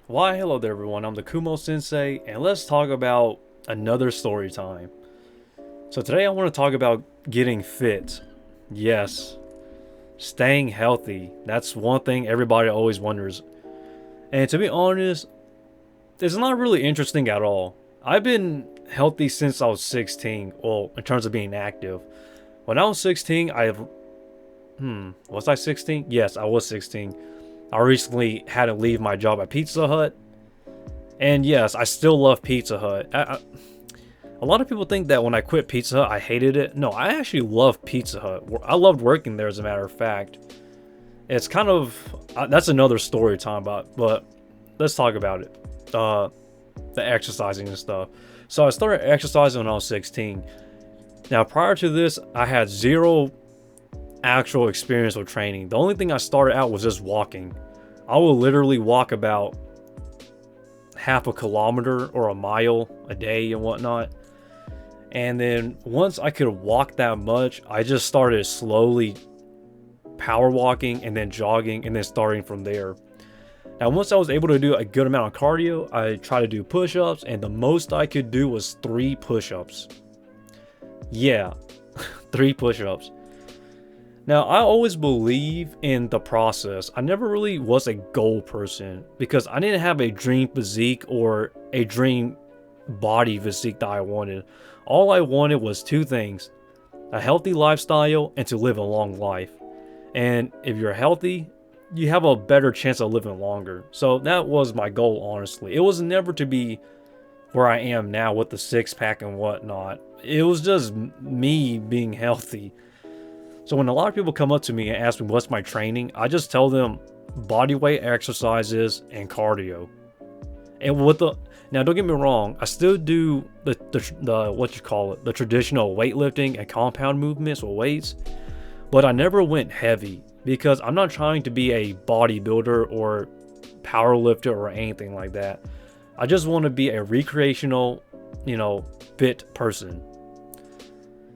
Why, hello there, everyone. I'm the Kumo Sensei, and let's talk about another story time. So, today I want to talk about getting fit. Yes, staying healthy. That's one thing everybody always wonders. And to be honest, it's not really interesting at all. I've been healthy since I was 16, well, in terms of being active. When I was 16, was I 16? Yes, I was 16. I recently had to leave my job at Pizza Hut. And yes, I still love Pizza Hut. A lot of people think that when I quit Pizza Hut, I hated it. No, I actually love Pizza Hut. I loved working there, as a matter of fact. It's kind of that's another story time about, but let's talk about it. The exercising and stuff. So I started exercising when I was 16. Now, prior to this, I had zero actual experience with training. The only thing I started out was just walking. I would literally walk about half a kilometer or a mile a day and whatnot. And then once I could walk that much, I just started slowly power walking and then jogging and then starting from there. Now, once I was able to do a good amount of cardio, I tried to do push-ups, and the most I could do was 3 push-ups. Yeah, 3 push-ups. Now, I always believe in the process. I never really was a goal person because I didn't have a dream physique or a dream body physique that I wanted. All I wanted was 2 things: a healthy lifestyle and to live a long life. And if you're healthy, you have a better chance of living longer. So that was my goal, honestly. It was never to be where I am now with the 6-pack and whatnot. It was just me being healthy. So when a lot of people come up to me and ask me what's my training, I just tell them body weight exercises and cardio. And now don't get me wrong, I still do the what you call it, the traditional weightlifting and compound movements with weights, but I never went heavy because I'm not trying to be a bodybuilder or power lifter or anything like that. I just want to be a recreational, fit person.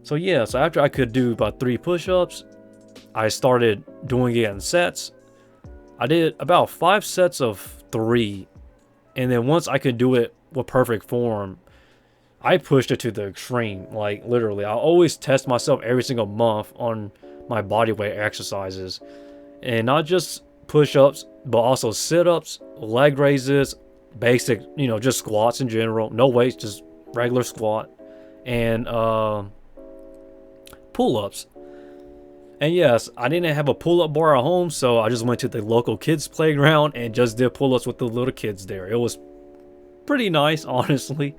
So yeah, so after I could do about 3 push-ups, I started doing it in sets. I did about 5 sets of 3, and then once I could do it with perfect form, I pushed it to the extreme. Like literally, I always test myself every single month on my body weight exercises, and not just push-ups, but also sit-ups, leg raises, basic, just squats in general, no weights, just regular squat, and pull-ups. And yes, I didn't have a pull-up bar at home, so I just went to the local kids playground and just did pull-ups with the little kids there. It was pretty nice, honestly.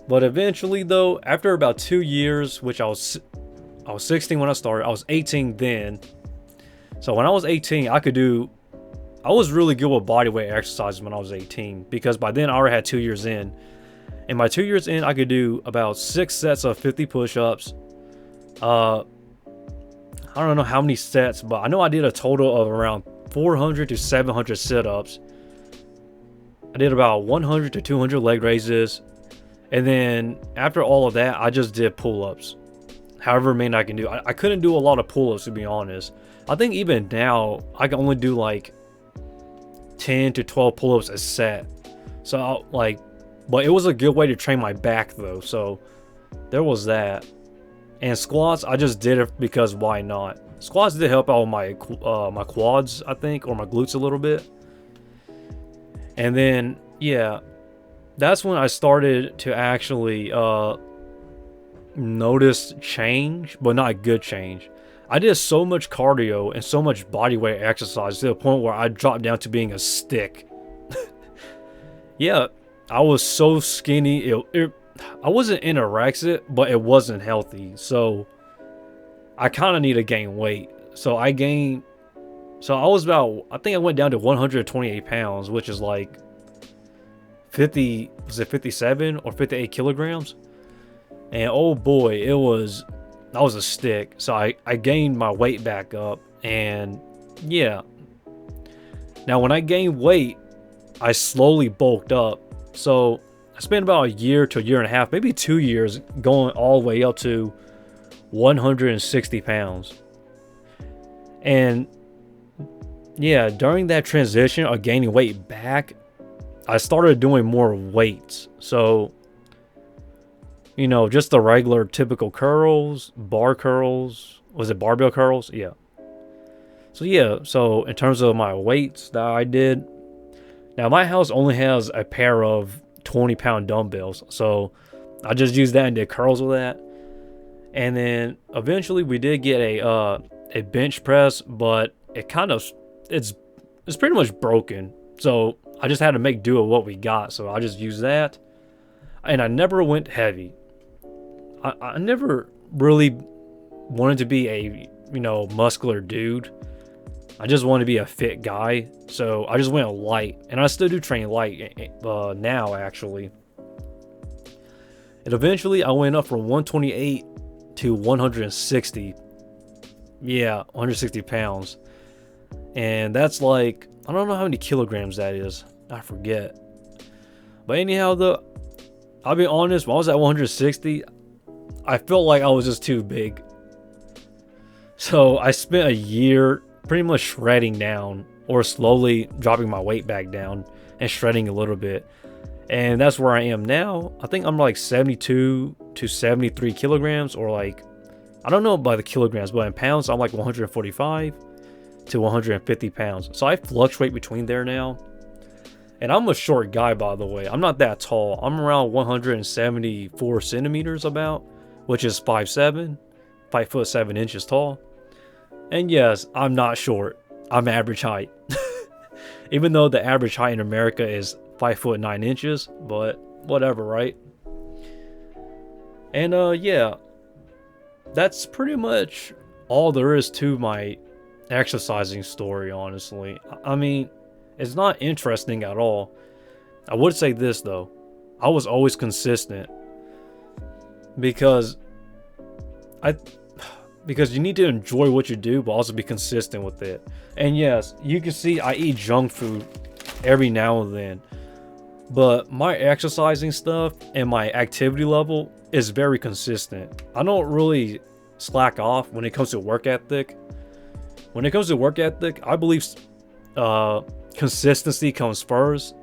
But eventually though, after about 2 years, which I was 16 when I started, I was 18 then. So when I was 18, I was really good with bodyweight exercises when I was 18, because by then I already had 2 years in. And by 2 years in, I could do about 6 sets of 50 push-ups. I don't know how many sets, but I know I did a total of around 400 to 700 sit-ups. I did about 100 to 200 leg raises. And then after all of that, I just did pull-ups. However many I can do. I couldn't do a lot of pull-ups, to be honest. I think even now, I can only do like 10 to 12 pull-ups a set. So but it was a good way to train my back though. So there was that. And squats, I just did it because why not? Squats did help out with my quads, I think, or my glutes a little bit. And then, yeah, that's when I started to actually notice change, but not good change. I did so much cardio and so much bodyweight exercise to the point where I dropped down to being a stick. Yeah, I was so skinny. I wasn't anorexic, but it wasn't healthy. So I kind of need to gain weight. So I think I went down to 128 pounds, which is like 57 or 58 kilograms. And oh boy, I was a stick. So I gained my weight back up. And yeah. Now when I gained weight, I slowly bulked up. So I spent about a year to a year and a half, maybe 2 years, going all the way up to 160 pounds. And yeah, during that transition of gaining weight back, I started doing more weights. So, just the regular typical curls, bar curls. Was it barbell curls? Yeah. So, yeah. So, in terms of my weights that I did, now my house only has a pair of 20-pound dumbbells. So, I just used that and did curls with that. And then eventually we did get a bench press, but it's pretty much broken. So I just had to make do with what we got. So I just used that, and I never went heavy. I never really wanted to be a muscular dude. I just wanted to be a fit guy. So I just went light, and I still do train light now actually. And eventually I went up from 128 to 160. Yeah, 160 pounds. And that's like, I don't know how many kilograms that is. I forget. But anyhow, though, I'll be honest, when I was at 160, I felt like I was just too big. So I spent a year pretty much shredding down, or slowly dropping my weight back down and shredding a little bit. And that's where I am now. I think I'm like 72 to 73 kilograms, or like, I don't know by the kilograms, but in pounds, I'm like 145 to 150 pounds. So I fluctuate between there now. And I'm a short guy, by the way. I'm not that tall. I'm around 174 centimeters about, which is 5'7", 5 foot 7 inches tall. And yes, I'm not short. I'm average height. Even though the average height in America is 5 foot 9 inches, but whatever, right? And yeah, that's pretty much all there is to my exercising story, honestly. I mean, it's not interesting at all. I would say this though, I was always consistent, because you need to enjoy what you do, but also be consistent with it. And yes, you can see I eat junk food every now and then, but my exercising stuff and my activity level is very consistent. I don't really slack off when it comes to work ethic. When it comes to work ethic, I believe consistency comes first,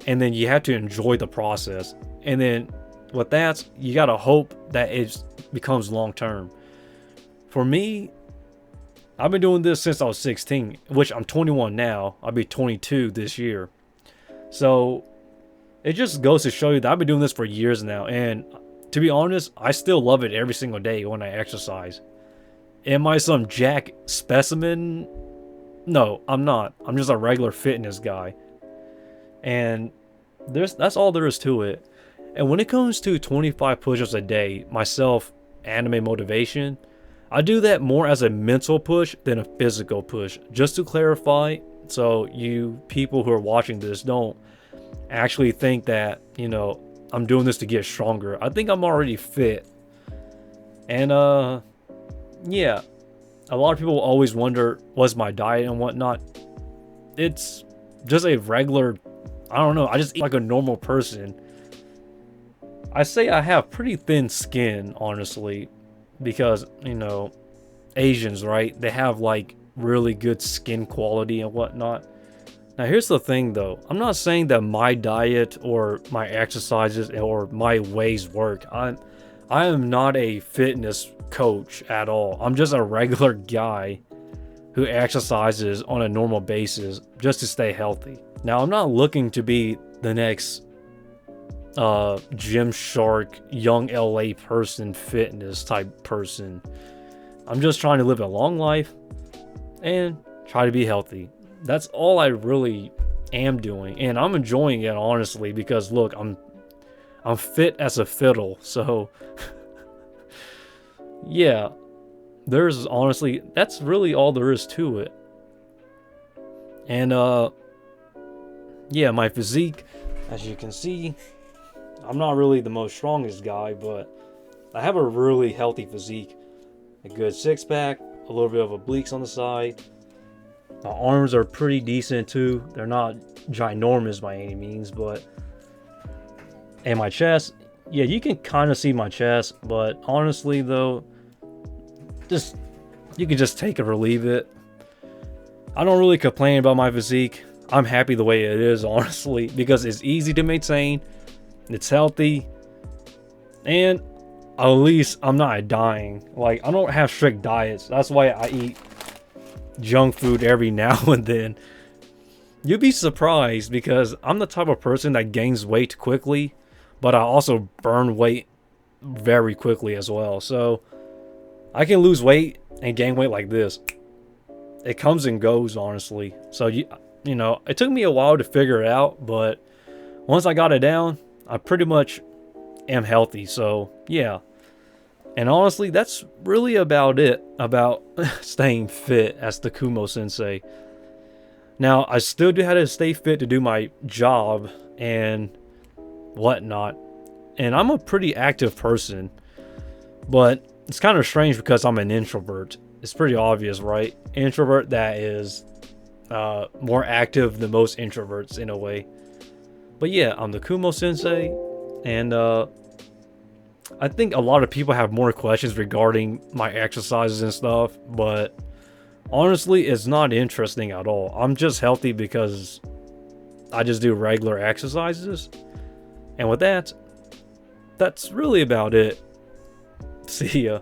and then you have to enjoy the process. And then with that, you gotta hope that it becomes long term. For me, I've been doing this since I was 16, which I'm 21 now. I'll be 22 this year. So it just goes to show you that I've been doing this for years now. And to be honest, I still love it every single day when I exercise. Am I some jack specimen? No, I'm not. I'm just a regular fitness guy. And that's all there is to it. And when it comes to 25 push-ups a day, myself, anime motivation, I do that more as a mental push than a physical push. Just to clarify, so you people who are watching this don't actually think that, I'm doing this to get stronger. I think I'm already fit. And yeah, a lot of people always wonder what's my diet and whatnot. It's just a regular, I don't know, I just eat like a normal person. I say I have pretty thin skin, honestly, because, Asians, right? They have like really good skin quality and whatnot. Now here's the thing though, I'm not saying that my diet or my exercises or my ways work. I am not a fitness coach at all. I'm just a regular guy who exercises on a normal basis just to stay healthy. Now I'm not looking to be the next Gymshark, young LA person, fitness type person. I'm just trying to live a long life and try to be healthy. That's all I really am doing, and I'm enjoying it, honestly, because look, I'm fit as a fiddle. So yeah, that's really all there is to it. And yeah, my physique, as you can see, I'm not really the most strongest guy, but I have a really healthy physique. A good six-pack, a little bit of obliques on the side. My arms are pretty decent too. They're not ginormous by any means, but... And my chest, yeah, you can kind of see my chest, but honestly though, you can just take it or leave it. I don't really complain about my physique. I'm happy the way it is, honestly, because it's easy to maintain, it's healthy, and at least I'm not dying. Like, I don't have strict diets. That's why I eat junk food every now and then. You'd be surprised because I'm the type of person that gains weight quickly, but I also burn weight very quickly as well. So I can lose weight and gain weight like this. It comes and goes, honestly. So you know, it took me a while to figure it out, but once I got it down, I pretty much am healthy. So yeah. And honestly, that's really about it about staying fit as the Kumo Sensei. Now, I still do have to stay fit to do my job and whatnot. And I'm a pretty active person, but it's kind of strange because I'm an introvert. It's pretty obvious, right? Introvert that is more active than most introverts in a way. But yeah, I'm the Kumo Sensei, and I think a lot of people have more questions regarding my exercises and stuff, but honestly, it's not interesting at all. I'm just healthy because I just do regular exercises. And with that, that's really about it. See ya.